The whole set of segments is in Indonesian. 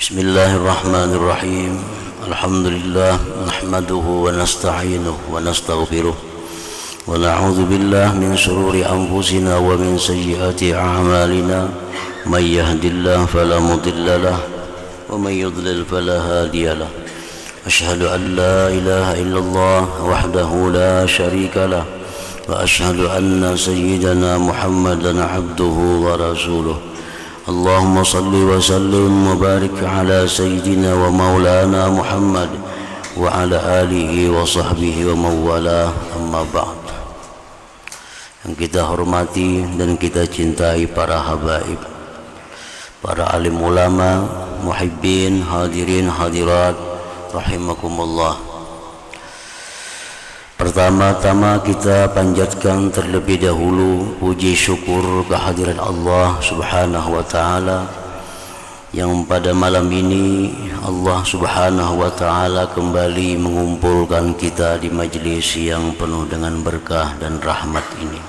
Bismillahirrahmanirrahim. Alhamdulillah nahmaduhu wa nasta'inuhu wa nastaghfiruh wa na'udzu billahi min shururi anfusina wa min sayyiati a'malina. May yahdihillahu fala mudilla lahu wa may yudlil fala hadiya lahu. Asyhadu an la ilaha illallah wahdahu la syarika lahu wa asyhadu anna sayyidana Muhammadan 'abduhu wa rasuluh. Allahumma salli wa sallim wa barik ala sayyidina wa maulana Muhammad wa ala alihi wa sahbihi wa mawala, amma ba'd. Yang kita hormati dan kita cintai para habaib, para alim ulama, muhibbin, hadirin, hadirat, rahimakumullah. Pertama-tama kita panjatkan terlebih dahulu puji syukur kehadiran Allah Subhanahu wa Ta'ala, yang pada malam ini Allah Subhanahu wa Ta'ala kembali mengumpulkan kita di majlis yang penuh dengan berkah dan rahmat ini.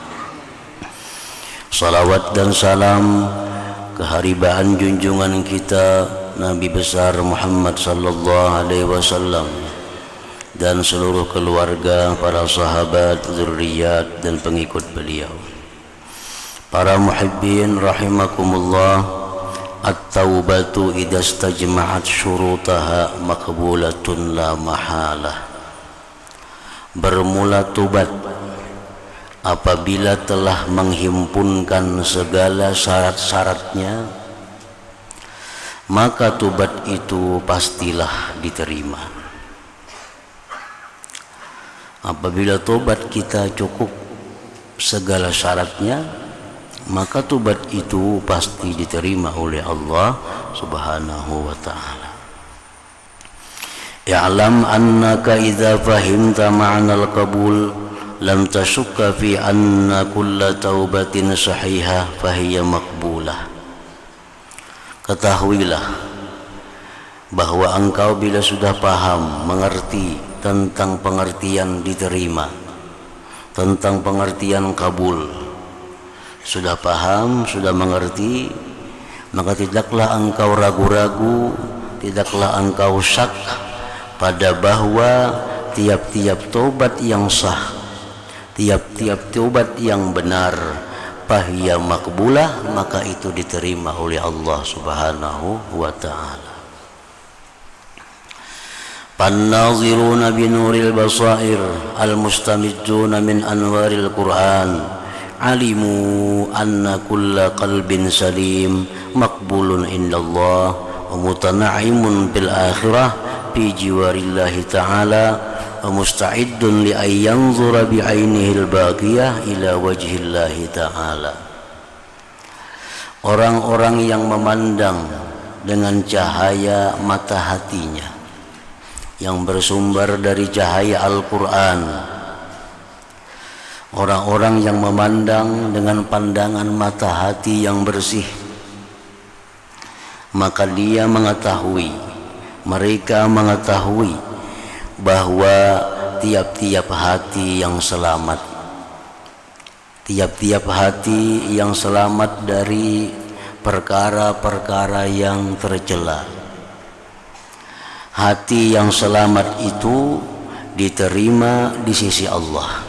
Salawat dan salam keharibaan junjungan kita Nabi besar Muhammad sallallahu alaihi wasallam dan seluruh keluarga, para sahabat, zurriyat dan pengikut beliau. Para muhibbin rahimakumullah, at-taubatu idza istajma'at syurutaha maqbulatun la mahalah. Bermula tobat apabila telah menghimpunkan segala syarat-syaratnya, maka tobat itu pastilah diterima. Apabila tobat kita cukup segala syaratnya, maka tobat itu pasti diterima oleh Allah Subhanahu wa Ta'ala. I'lam annaka idza fahimta ma'nal qabul lam tashukka fi anna kulla taubatin sahihah fahiya maqbulah. Ketahuilah bahwa engkau bila sudah paham, mengerti tentang pengertian diterima, tentang pengertian kabul, sudah paham, sudah mengerti, maka tidaklah engkau ragu-ragu, tidaklah engkau syak pada bahwa tiap-tiap tobat yang sah, tiap-tiap tobat yang benar, fahiya maqbulah, maka itu diterima oleh Allah Subhanahu wa Ta'ala. Fannaziruna binuril basair al-mustamiduna min anwaril Qur'an alimu anna kulla qalbin salim maqbulun indallah wa mutanaimun bil akhirah fi jiwarillahi ta'ala wa musta'iddun li ayyanzura bi ainihil baqiyah ila wajhillahi ta'ala. Orang-orang yang memandang dengan cahaya mata hatinya yang bersumber dari cahaya Al-Quran, orang-orang yang memandang dengan pandangan mata hati yang bersih, maka dia mengetahui, mereka mengetahui bahwa tiap-tiap hati yang selamat, tiap-tiap hati yang selamat dari perkara-perkara yang tercela, hati yang selamat itu diterima di sisi Allah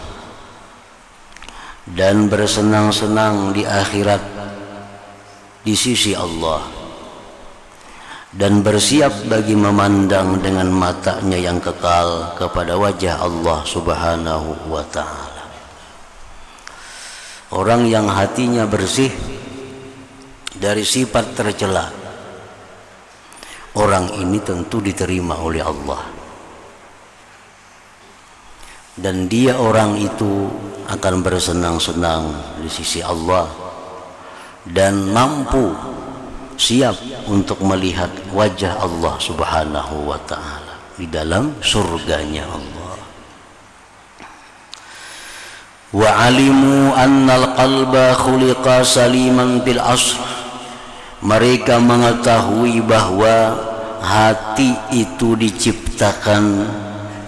dan bersenang-senang di akhirat di sisi Allah, dan bersiap bagi memandang dengan matanya yang kekal kepada wajah Allah Subhanahu wa Ta'ala. Orang yang hatinya bersih dari sifat tercela, orang ini tentu diterima oleh Allah, dan dia orang itu akan bersenang-senang di sisi Allah dan mampu siap untuk melihat wajah Allah Subhanahu wa Ta'ala di dalam surganya Allah. Wa alimu annal qalba khuliqa saliman bil asr. Mereka mengetahui bahwa hati itu diciptakan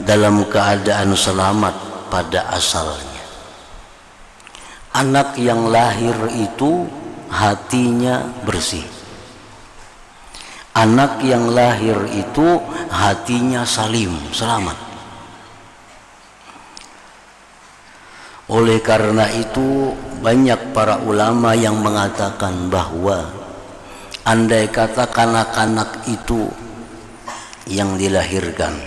dalam keadaan selamat pada asalnya. Anak yang lahir itu hatinya bersih. anak yang lahir itu hatinya salim, selamat. Oleh karena itu banyak para ulama yang mengatakan bahwa andai kata kanak-kanak itu yang dilahirkan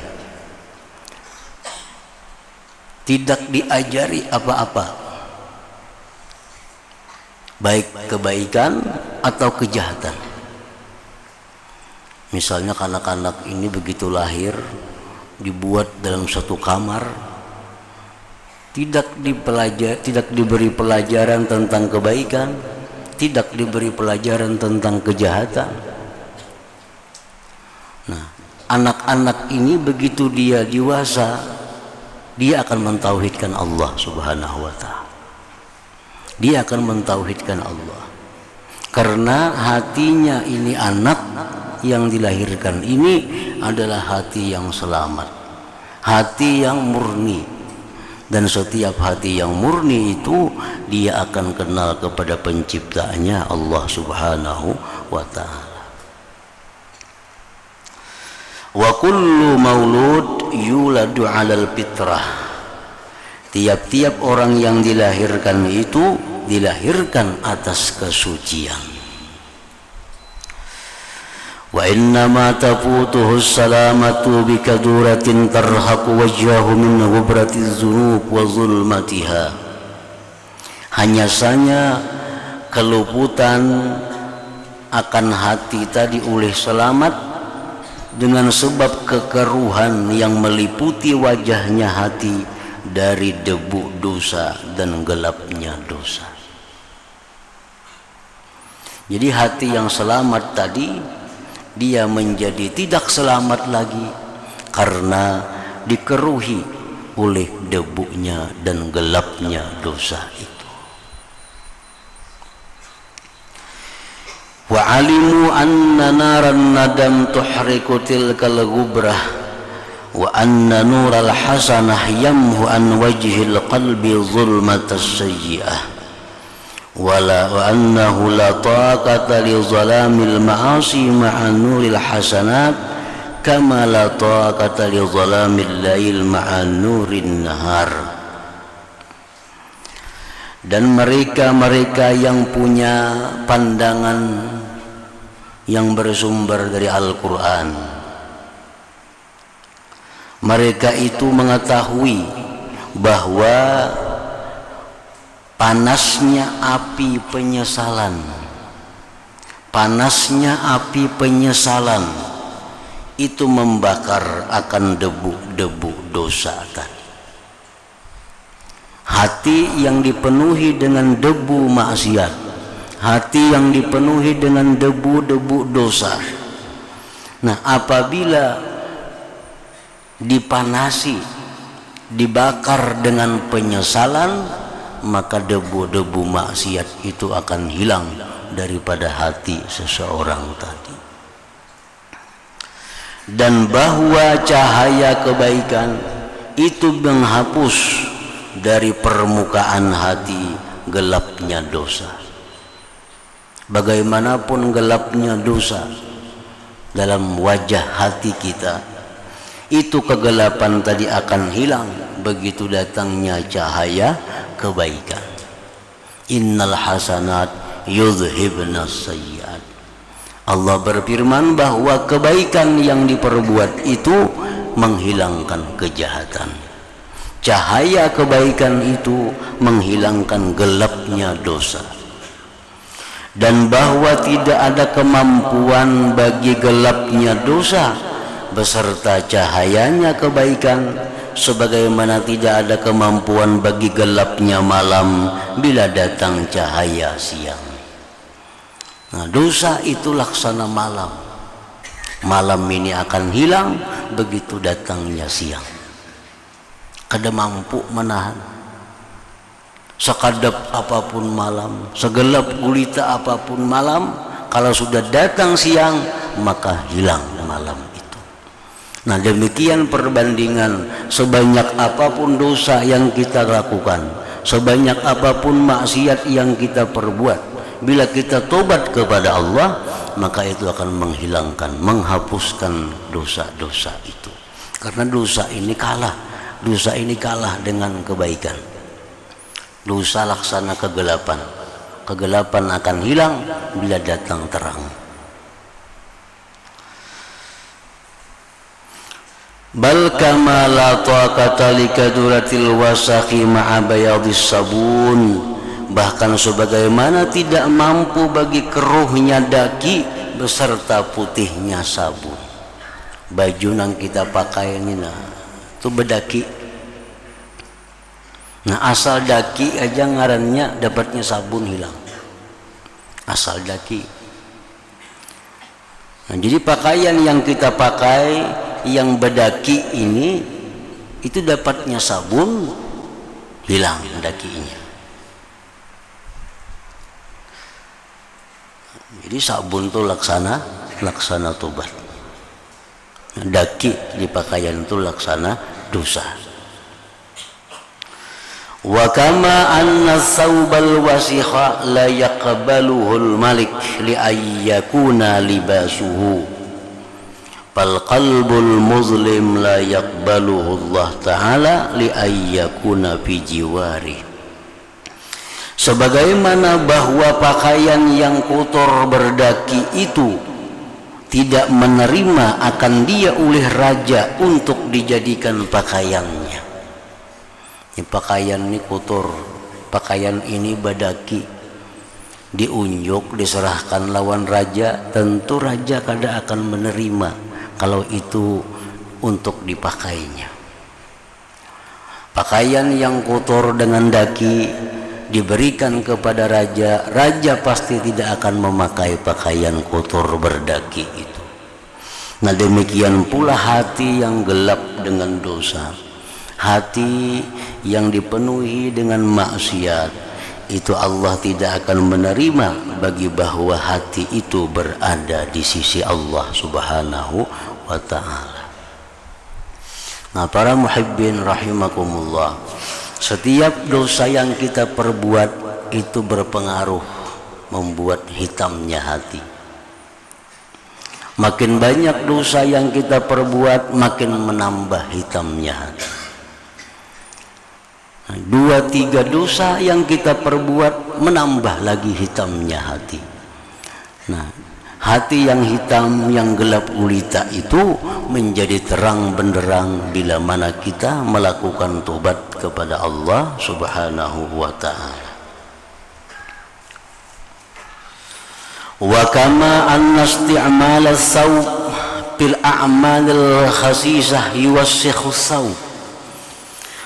tidak diajari apa-apa, baik kebaikan atau kejahatan. Misalnya kanak-kanak ini begitu lahir dibuat dalam satu kamar, tidak diberi pelajaran tentang kebaikan, tidak diberi pelajaran tentang kejahatan. Nah, anak-anak ini begitu dia dewasa, dia akan mentauhidkan Allah Subhanahu wa ta'ala. Dia akan mentauhidkan Allah. Karena hatinya ini, anak yang dilahirkan ini adalah hati yang selamat, hati yang murni. Dan setiap hati yang murni itu dia akan kenal kepada penciptanya Allah Subhanahu wa ta'ala. Wa kullu maulud yuladu 'alal fitrah. Tiap-tiap orang yang dilahirkan itu dilahirkan atas kesucian. Wa innama tafutuhu salamatu bikaduratin tarhaqu wajhahu min ghubratiz dzunub wa zulmatiha. Hanya saja keluputan akan hati tadi oleh selamat dengan sebab kekeruhan yang meliputi wajahnya hati dari debu dosa dan gelapnya dosa. Jadi hati yang selamat tadi dia menjadi tidak selamat lagi karena dikeruhi oleh debunya dan gelapnya dosa itu. Wa alimu anna naran nadam tuhriku tilkal gubrah wa anna nural hasanah yamhu an wajhil qalbi zulmatas sayyi'ah wa annahu la taqata li zalamil ma'asi ma'a nuril hasanat kama la taqata li zalamil lail ma'a nurin nahar. Dan mereka-mereka yang punya pandangan yang bersumber dari Al-Quran, mereka itu mengetahui bahwa panasnya api penyesalan, itu membakar akan debu-debu dosa tadi. Hati yang dipenuhi dengan debu maksiat, hati yang dipenuhi dengan debu-debu dosa. Nah, apabila dipanasi, dibakar dengan penyesalan, maka debu-debu maksiat itu akan hilang daripada hati seseorang tadi. Dan bahwa cahaya kebaikan itu menghapus dari permukaan hati gelapnya dosa. Bagaimanapun gelapnya dosa dalam wajah hati kita, itu kegelapan tadi akan hilang begitu datangnya cahaya kebaikan. Innal hasanat yudhibnas sayyiat. Allah berfirman bahwa kebaikan yang diperbuat itu menghilangkan kejahatan. Cahaya kebaikan itu menghilangkan gelapnya dosa. Dan bahwa tidak ada kemampuan bagi gelapnya dosa beserta cahayanya kebaikan, sebagaimana tidak ada kemampuan bagi gelapnya malam bila datang cahaya siang. Nah, dosa itu laksana malam. Malam ini akan hilang begitu datangnya siang. Kada mampu menahan. Sekadap apapun malam, segelap gulita apapun malam, kalau sudah datang siang maka hilang malam itu. Nah, demikian perbandingan sebanyak apapun dosa yang kita lakukan, sebanyak apapun maksiat yang kita perbuat, Bila kita tobat kepada Allah, maka itu akan menghilangkan, menghapuskan dosa-dosa itu. Karena dosa ini kalah dengan kebaikan. Dosa laksana kegelapan, kegelapan akan hilang bila datang terang. Bal kama la taqata likaduratil wasakhi ma'a bayadis sabun, bahkan sebagaimana tidak mampu bagi keruhnya daki beserta putihnya sabun. Baju yang kita pakai ini itu bedaki. Nah, asal daki aja ngarannya dapatnya sabun hilang. Asal daki. Nah, jadi pakaian yang kita pakai yang bedaki ini itu dapatnya sabun hilang dakinya. Jadi sabun itu laksana tobat. Daki di pakaian itu laksana dosa. Wa kama anna thawbal wasikha la yaqbaluhul malik li ayyakuna libasuhu, fal qalbul muzlim la yaqbaluhu Allah ta'ala li ayyakuna fi jiwari. Sebagaimana bahwa pakaian yang kotor berdaki itu tidak menerima akan dia oleh raja untuk dijadikan pakaiannya. Ini pakaian ini kotor, pakaian ini badaki, diunjuk, diserahkan lawan raja, tentu raja kada akan menerima kalau itu untuk dipakainya. Pakaian yang kotor dengan daki diberikan kepada raja, raja pasti tidak akan memakai pakaian kotor berdaki itu. Nah, demikian pula hati yang gelap dengan dosa, hati yang dipenuhi dengan maksiat, itu Allah tidak akan menerima bagi bahwa hati itu berada di sisi Allah Subhanahu wa ta'ala. Nah, para muhibbin rahimakumullah, setiap dosa yang kita perbuat itu berpengaruh membuat hitamnya hati. Makin banyak dosa yang kita perbuat, makin menambah hitamnya hati. 2-3 dosa yang kita perbuat menambah lagi hitamnya hati. Nah, hati yang hitam, yang gelap gulita itu menjadi terang benderang bila mana kita melakukan tobat kepada Allah Subhanahu wa ta'ala. Wa kama anna isti'mal as-sawb bil a'mal al-khasisah yuwassikhu as-sawb,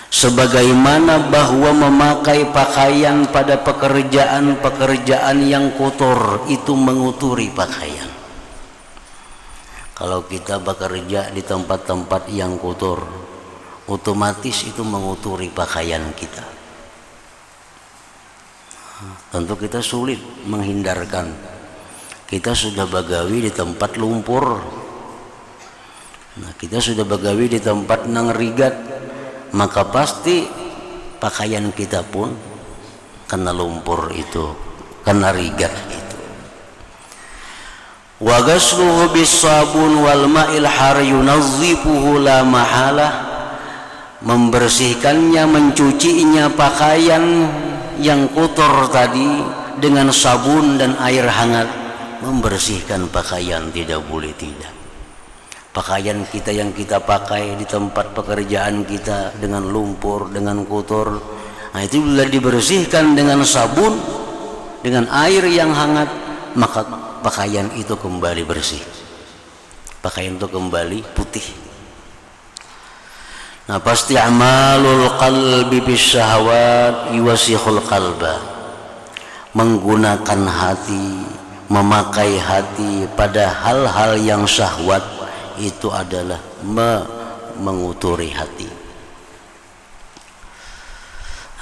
sebagaimana bahwa memakai pakaian pada pekerjaan-pekerjaan yang kotor itu menguturi pakaian. Kalau kita bekerja di tempat-tempat yang kotor, otomatis itu menguturi pakaian kita. Tentu kita sulit menghindarkan. Kita sudah bagawi di tempat lumpur, nah, kita sudah bagawi di tempat nang rigat, maka pasti pakaian kita pun kena lumpur itu, kena rigat itu. Wa ghasluhu bis-sabun wal ma'il har yunazzifuhu la mahalah, membersihkannya, mencucinya pakaian yang kotor tadi dengan sabun dan air hangat, membersihkan pakaian tidak boleh tidak. Pakaian kita yang kita pakai di tempat pekerjaan kita dengan lumpur, dengan kotor, nah itu bila dibersihkan dengan sabun, dengan air yang hangat, maka pakaian itu kembali bersih, pakaian itu kembali putih. Nah, pasti amalul qalbi bisyahawat yuwasikhul qalba, menggunakan hati, memakai hati pada hal-hal yang syahwat itu adalah menguturi hati.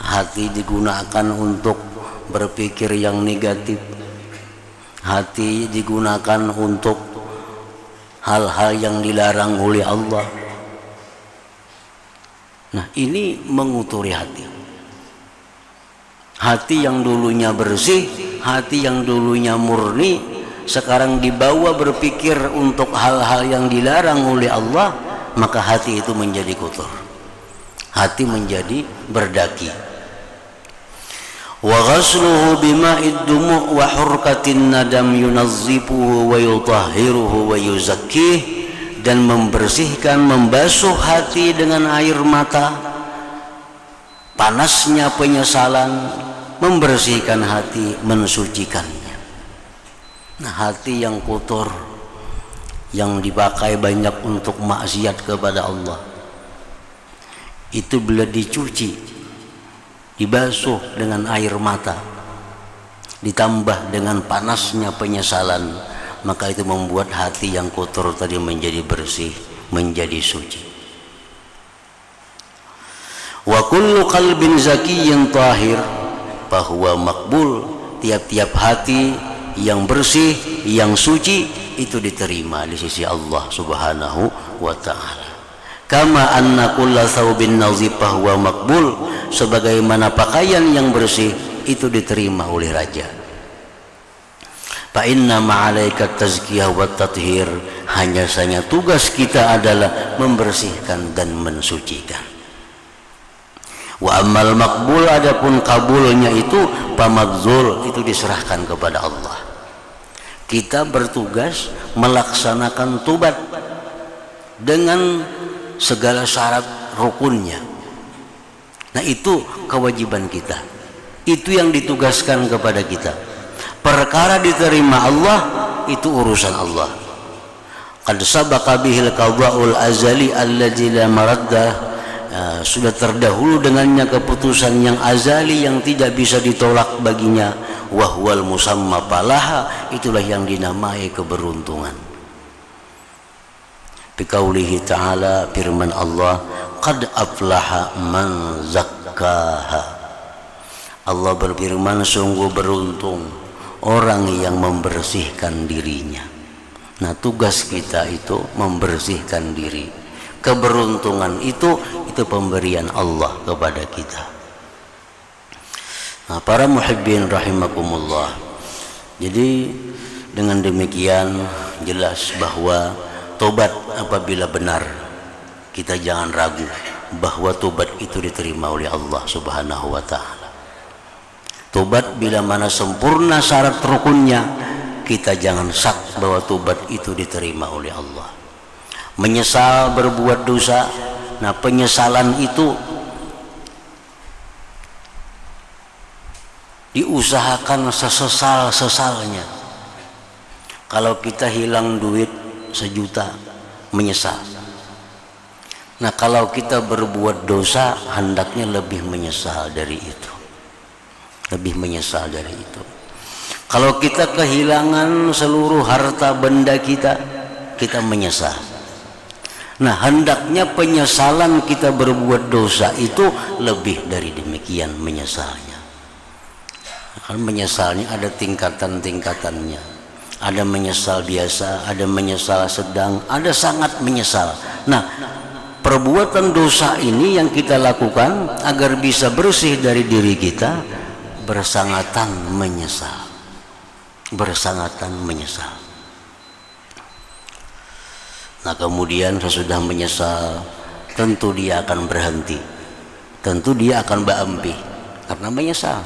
Hati digunakan untuk berpikir yang negatif, hati digunakan untuk hal-hal yang dilarang oleh Allah. Nah, ini menguturi hati. Hati yang dulunya bersih hati yang dulunya murni sekarang dibawa berpikir untuk hal-hal yang dilarang oleh Allah, maka hati itu menjadi kotor, hati menjadi berdaki. Wa ghasluhu bima'id dumu' wa hurkatin nadam yunazzifuhu wa yutahhiruhu wa yuzakkih, dan membersihkan, membasuh hati dengan air mata, panasnya penyesalan membersihkan hati, mensucikannya. Nah, hati yang kotor yang dipakai banyak untuk maksiat kepada Allah itu bila dicuci, dibasuh dengan air mata, ditambah dengan panasnya penyesalan, maka itu membuat hati yang kotor tadi menjadi bersih, menjadi suci. Wa kullu qalbin zakiyyin tahir bahwa makbul, tiap-tiap hati yang bersih, yang suci itu diterima di sisi Allah Subhanahu wa ta'ala. Kama anna kulla thawbin nazif bahwa makbul, sebagaimana pakaian yang bersih itu diterima oleh raja. Fa inna ma'alaika tazkiyah wa tathhir, hanya saja tugas kita adalah membersihkan dan mensucikan. Wa ammal makbul, adapun kabulnya itu pamadzul, itu diserahkan kepada Allah. Kita bertugas melaksanakan tobat dengan segala syarat rukunnya. Nah, itu kewajiban kita, itu yang ditugaskan kepada kita. Perkara diterima Allah itu urusan Allah. Qad sabaqa bihil qada'ul azali alladzi la maradda, sudah terdahulu dengannya keputusan yang azali yang tidak bisa ditolak baginya. Wahwal musamma falaha, itulah yang dinamai keberuntungan. Biqaulihi ta'ala, firman Allah, qad aflaha man zakkaha. Allah berfirman, sungguh beruntung orang yang membersihkan dirinya. Nah, tugas kita itu membersihkan diri. Keberuntungan itu pemberian Allah kepada kita. Nah, para muhibbin rahimakumullah, jadi dengan demikian jelas bahwa tobat apabila benar, kita jangan ragu bahwa tobat itu diterima oleh Allah Subhanahu wa ta'ala. Tobat bila mana sempurna syarat rukunnya, kita jangan syak bahwa tobat itu diterima oleh Allah. Menyesal berbuat dosa, nah penyesalan itu diusahakan sesal-sesalnya. Kalau kita hilang duit 1 juta, menyesal. Nah, kalau kita berbuat dosa, hendaknya lebih menyesal dari itu, lebih menyesal dari itu. Kalau kita kehilangan seluruh harta benda kita, kita menyesal. Nah, hendaknya penyesalan kita berbuat dosa itu lebih dari demikian menyesalnya. Kan menyesalnya ada tingkatan-tingkatannya. Ada menyesal biasa, ada menyesal sedang, ada sangat menyesal. Nah, perbuatan dosa ini yang kita lakukan agar bisa bersih dari diri kita, bersangatan menyesal. Bersangatan menyesal. Nah, kemudian sesudah menyesal, tentu dia akan berhenti, tentu dia akan berhenti karena menyesal.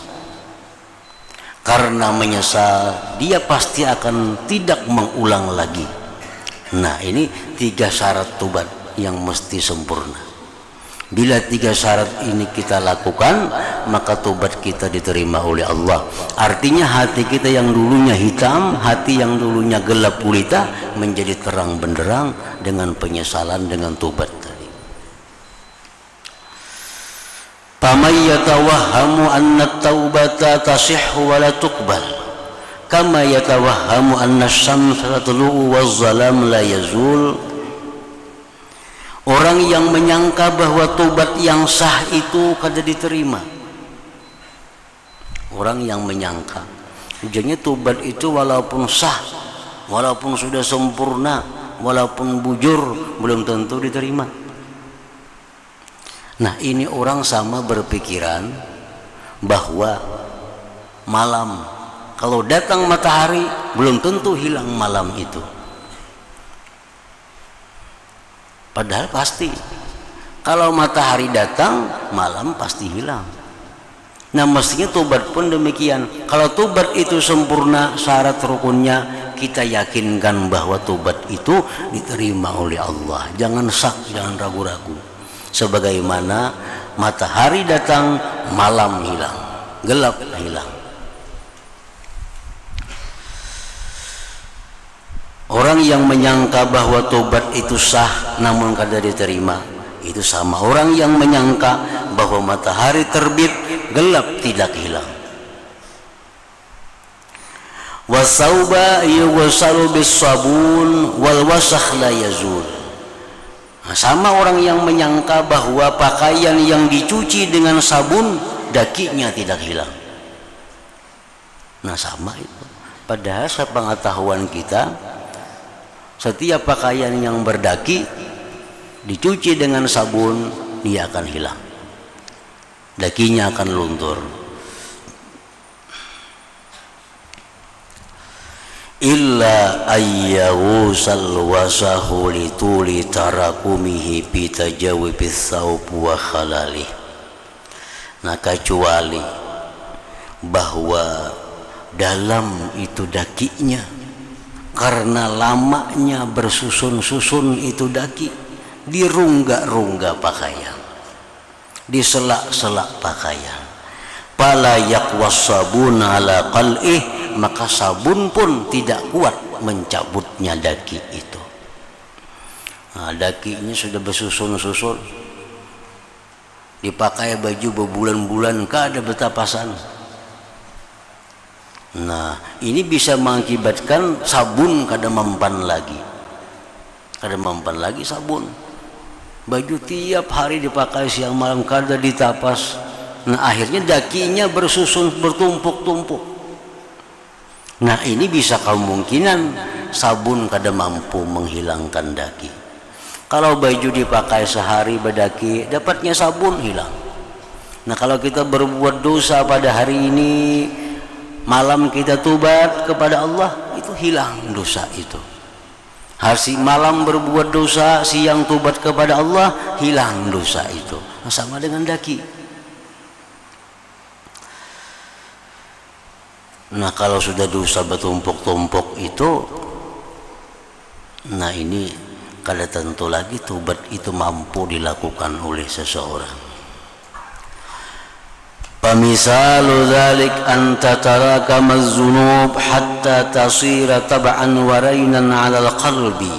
Karena menyesal, dia pasti akan tidak mengulang lagi. Nah, ini 3 syarat tobat yang mesti sempurna. Bila 3 syarat ini kita lakukan, maka tobat kita diterima oleh Allah. Artinya hati kita yang dulunya hitam, hati yang dulunya gelap gulita, menjadi terang benderang dengan penyesalan, dengan tobat tadi. Faman yatawahhamu anna taubata tasihhu wa la tuqbal, kama yatawahhamu anna asy-syamsa tatlu'u waz-zalam la yazul. Orang yang menyangka bahwa tobat yang sah itu kada diterima. Orang yang menyangka, ujarnya tobat itu walaupun sah, walaupun sudah sempurna, walaupun bujur, belum tentu diterima. Nah, ini orang sama berpikiran bahwa malam Kalau datang matahari belum tentu hilang malam itu. Padahal pasti kalau matahari datang malam pasti hilang. Nah mestinya tobat pun demikian. Kalau tobat itu sempurna syarat rukunnya, kita yakinkan bahwa tobat itu diterima oleh Allah. Jangan sak, jangan ragu-ragu. Sebagaimana matahari datang, malam hilang, gelap hilang. Orang yang menyangka bahwa tobat itu sah namun kada diterima, itu sama orang yang menyangka bahwa matahari terbit, gelap tidak hilang. Wasauba yughsalu bis-sabun wal wasakh la yazul. Nah, sama orang yang menyangka bahwa pakaian yang dicuci dengan sabun dakinya tidak hilang. Nah sama itu. Padahal sepengetahuan kita, setiap pakaian yang berdaki dicuci dengan sabun dia akan hilang, dakinya akan luntur. Illa ayyawusal wasahu lituli tarakumihi bitajawibis thawb wa khalalih. Nah kecuali bahwa dalam itu dakinya, karena lamanya bersusun-susun itu daki, dirungga-rungga pakaian, diselak-selak pakaian, pala yaqwas sabun ala qal'ih, maka sabun pun tidak kuat mencabutnya daki itu. Nah, dakinya sudah bersusun-susun, dipakai baju berbulan-bulan kada betapasan. Nah ini bisa mengakibatkan sabun kada mempan lagi, kada mempan lagi sabun. Baju tiap hari dipakai siang malam kada ditapas. Nah akhirnya dakinya bersusun bertumpuk-tumpuk. Nah ini bisa kemungkinan sabun kada mampu menghilangkan daki. Kalau baju dipakai sehari berdaki, dapatnya sabun hilang. Nah kalau kita berbuat dosa pada hari ini, malam kita tobat kepada Allah, itu hilang dosa itu. Hari malam berbuat dosa, siang tobat kepada Allah, hilang dosa itu. Nah, sama dengan daki. Nah kalau sudah dosa bertumpuk-tumpuk itu, nah ini kada tentu lagi tobat itu mampu dilakukan oleh seseorang. Famisalu dzalik an tatarakama az-dzunub hatta tasira tab'an wa rainan 'ala al-qalbi.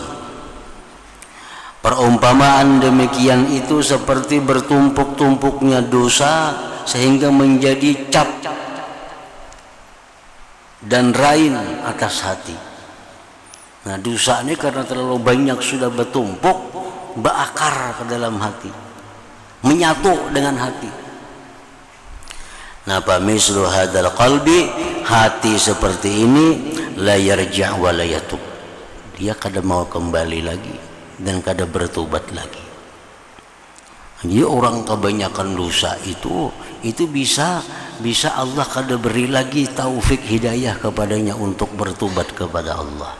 Perumpamaan demikian itu seperti bertumpuk-tumpuknya dosa sehingga menjadi cap dan rain atas hati. Nah dosa ini karena terlalu banyak sudah bertumpuk, berakar ke dalam hati, menyatu dengan hati. Nah mislu hadzal qalbi, hati seperti ini la yarja' wa la yatub, dia kada mau kembali lagi dan kada bertobat lagi. Jadi orang kebanyakan dosa itu bisa Allah kada beri lagi taufik hidayah kepadanya untuk bertobat kepada Allah.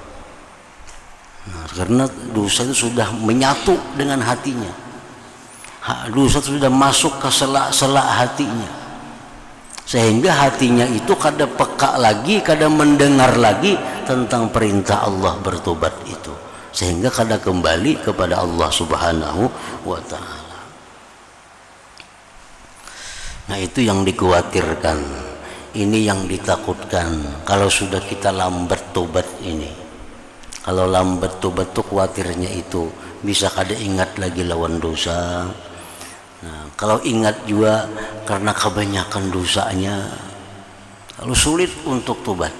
Nah, karena dosa itu sudah menyatu dengan hatinya, dosa itu sudah masuk ke selak-selak hatinya, sehingga hatinya itu kada peka lagi, kada mendengar lagi tentang perintah Allah bertobat itu, sehingga kada kembali kepada Allah Subhanahu wa ta'ala. Nah itu yang dikhawatirkan, ini yang ditakutkan. Kalau sudah kita lambat tobat ini, kalau lambat tobat tuh khawatirnya itu bisa kada ingat lagi lawan dosa. Nah, kalau ingat juga karena kebanyakan dosanya, lalu sulit untuk tobat.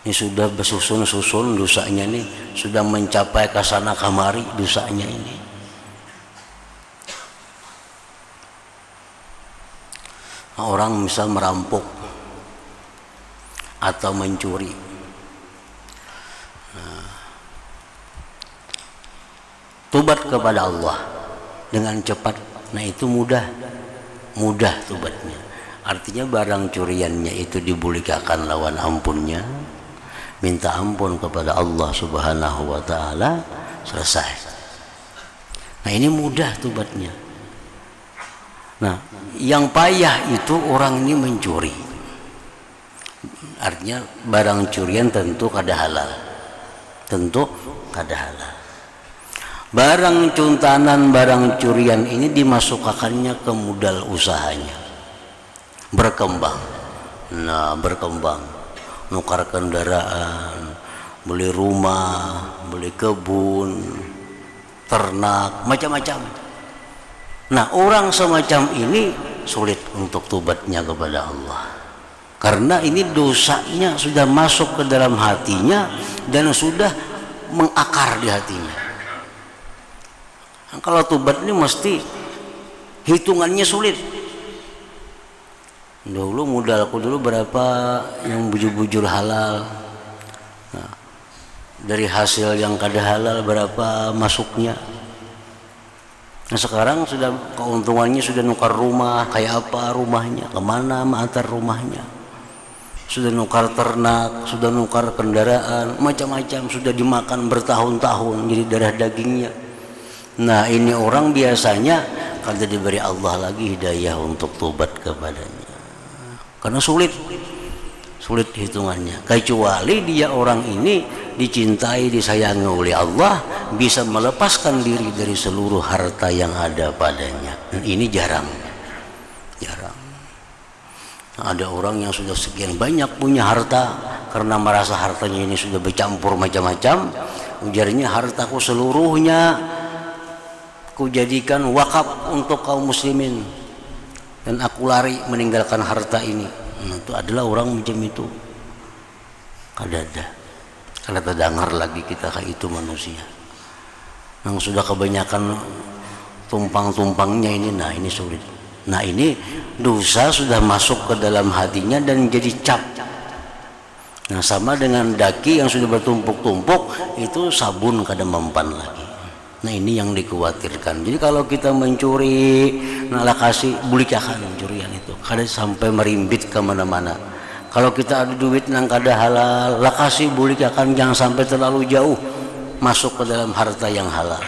Ini sudah bersusun-susun dosanya nih, sudah mencapai ke sana kemari dosanya ini. Nah, orang misal merampok atau mencuri, nah, tobat kepada Allah dengan cepat, nah itu mudah tobatnya. Artinya barang curiannya itu dibulikakan lawan ampunnya, minta ampun kepada Allah Subhanahu wa taala, selesai. Nah, ini mudah tobatnya. Nah, yang payah itu orang ini mencuri. Artinya barang curian tentu kada halal. Tentu kada halal. Barang cuntanan, barang curian ini dimasukkannya ke modal usahanya. Berkembang. Nah, berkembang. Nukar kendaraan, beli rumah, beli kebun, ternak, macam-macam. Nah, orang semacam ini sulit untuk tobatnya kepada Allah. Karena ini dosanya sudah masuk ke dalam hatinya dan sudah mengakar di hatinya. Nah, kalau tobat ini mesti hitungannya sulit. Dulu modalku dulu berapa yang bujur-bujur halal. Nah, dari hasil yang kada halal berapa masuknya. Nah, sekarang sudah keuntungannya sudah nukar rumah, kayak apa rumahnya, kemana antar rumahnya. Sudah nukar ternak, sudah nukar kendaraan, macam-macam, sudah dimakan bertahun-tahun jadi darah dagingnya. Nah, ini orang biasanya kada diberi Allah lagi hidayah untuk tobat kepadanya. Karena sulit hitungannya. Kecuali dia orang ini dicintai, disayangi oleh Allah, bisa melepaskan diri dari seluruh harta yang ada padanya. Dan ini jarang. Ada orang yang sudah sekian banyak punya harta, karena merasa hartanya ini sudah bercampur macam-macam, ujarnya hartaku seluruhnya kujadikan wakaf untuk kaum muslimin dan aku lari meninggalkan harta ini. Nah, itu adalah orang macam itu. Kada terdengar lagi kita kayak itu manusia yang sudah kebanyakan tumpang-tumpangnya ini. Nah, ini sulit. Nah, ini dosa sudah masuk ke dalam hatinya dan jadi cap. Nah, sama dengan daki yang sudah bertumpuk-tumpuk, itu sabun kada mempan lagi. Nah, ini yang dikhawatirkan. Jadi kalau kita mencuri, nah kasih bulikakan curian itu, kada sampai merimbit kemana-mana. Kalau kita ada duit nang kada halal, kasih bulikakan, jangan sampai terlalu jauh masuk ke dalam harta yang halal.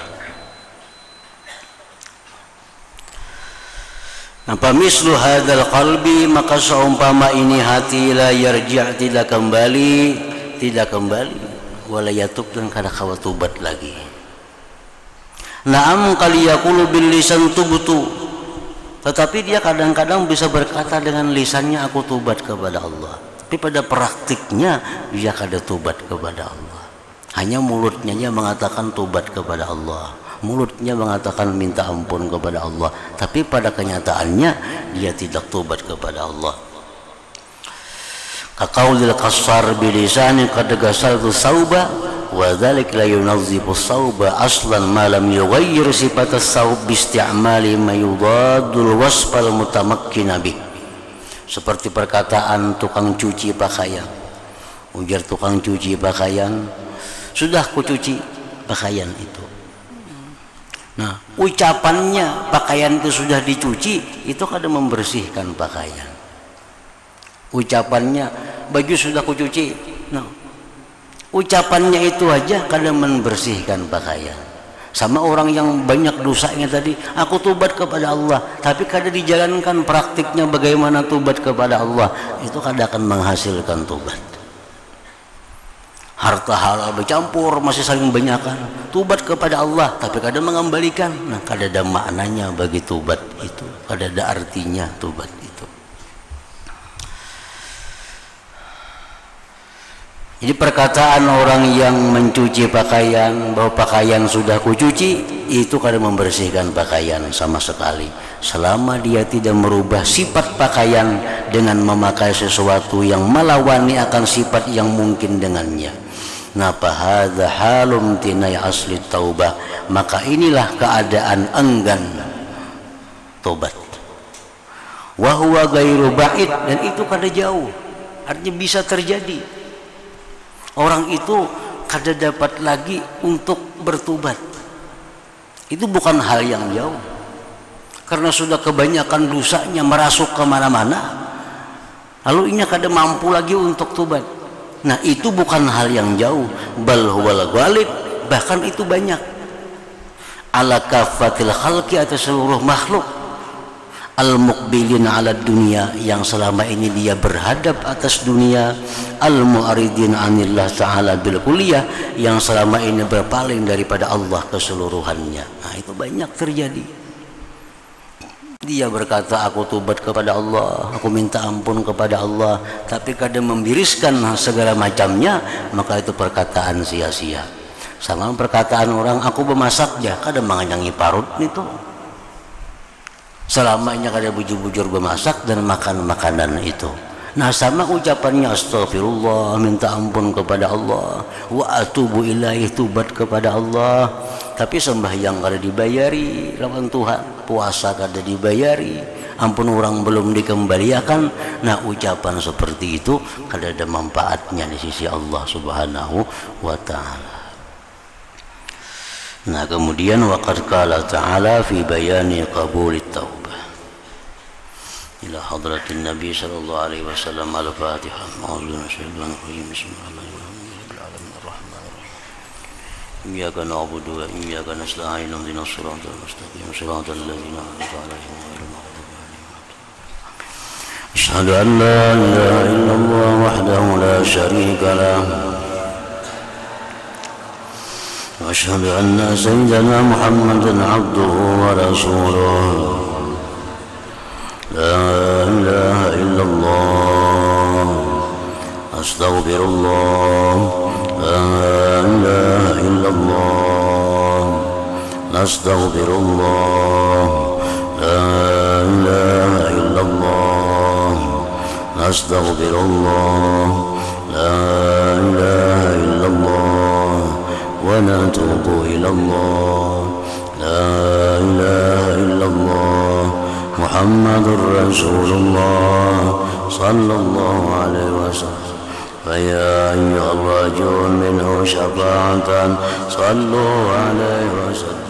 Nah, pamislu hadzal qalbi, maka seumpama ini hati la yarji', tidak kembali wala yatub, dan kada kawa tobat lagi. Naam qali yaqulu bil lisan tubtu, tetapi dia kadang-kadang bisa berkata dengan lisannya aku tobat kepada Allah, tapi pada praktiknya dia kada tobat kepada Allah. Hanya mulutnya dia mengatakan tobat kepada Allah, mulutnya mengatakan minta ampun kepada Allah, tapi pada kenyataannya dia tidak tobat kepada Allah. Kaqaulil qassar bilisani qad ghasaltu sauba wa dzalik la yunazzibu sauba aslan ma lam yughayyir sifat as-saub bi isti'mali ma yudaddul wasfal mutamakkin bih. Seperti perkataan tukang cuci pakaian. Ujar tukang cuci pakaian, sudah kucuci pakaian itu. Nah, ucapannya pakaian itu sudah dicuci, itu kada membersihkan pakaian. Ucapannya baju sudah kucuci, nah, ucapannya itu aja kada membersihkan pakaian. Sama orang yang banyak dosanya tadi, aku tobat kepada Allah, tapi kada dijalankan praktiknya bagaimana tobat kepada Allah, itu kada akan menghasilkan tobat. Harta halal bercampur, masih saling banyakan, tobat kepada Allah tapi kada mengembalikan. Nah, kada ada maknanya bagi tobat itu, kada ada artinya tobat itu. Jadi perkataan orang yang mencuci pakaian bahwa pakaian sudah kucuci, itu kada membersihkan pakaian sama sekali selama dia tidak merubah sifat pakaian dengan memakai sesuatu yang melawani akan sifat yang mungkin dengannya. Nah, fahadha halum tinai asli taubah, maka inilah keadaan enggan tobat. Wa huwa ghairu ba'id, dan itu kada jauh, artinya bisa terjadi. Orang itu kada dapat lagi untuk bertobat. Itu bukan hal yang jauh, karena sudah kebanyakan dosanya merasuk kemana-mana, lalu inya kada mampu lagi untuk tobat. Nah itu bukan hal yang jauh, bal huwal ghalib, bahkan itu banyak ala kafatil khalqi, atas seluruh makhluk, al muqbilin ala dunia, yang selama ini dia berhadap atas dunia, al mu'aridin anillah ta'ala bil kulliyah, yang selama ini berpaling daripada Allah keseluruhannya. Nah itu banyak terjadi. Dia berkata aku tobat kepada Allah, aku minta ampun kepada Allah, tapi kadang membiriskan segala macamnya, maka itu perkataan sia-sia. Sama perkataan orang aku bemasak dia, kadang menganyangi parut itu. Selamanya kadang bujur-bujur bemasak dan makan makanan itu. Nah sama ucapannya astagfirullah, minta ampun kepada Allah, wa atubu ilaih, tobat kepada Allah, tapi sembahyang kada dibayari lawan Tuhan, puasa kada dibayari, ampun orang belum dikembalikan. Nah ucapan seperti itu kada ada manfaatnya di sisi Allah subhanahu wa ta'ala. Nah kemudian waqad qala ta'ala fi bayani qabulit taubah ila hadratin Nabi sallallahu alaihi wasallam. Al-Fatihah. Iyyaka na'budu wa iyyaka nasta'in, ihdinas siratal mustaqim, siratal ladzina an'amta 'alaihim ghairil maghdubi 'alaihim waladdallin. Asyhadu an la ilaha illallah wahdahu la syarika lah, wa asyhadu anna sayyidana Muhammadan 'abduhu wa rasuluh. La ilaha illallah, astaghfirullah. La ilaha illallah, astaghfirullah. La ilaha illallah, astaghfirullah. La ilaha illallah, wa natubu ilallah. La ilaha illallah, Muhammadur Rasulullah sallallahu alaihi wasallam. فيا أيها الرجل منه شفاعة صلوا عليه وسلم.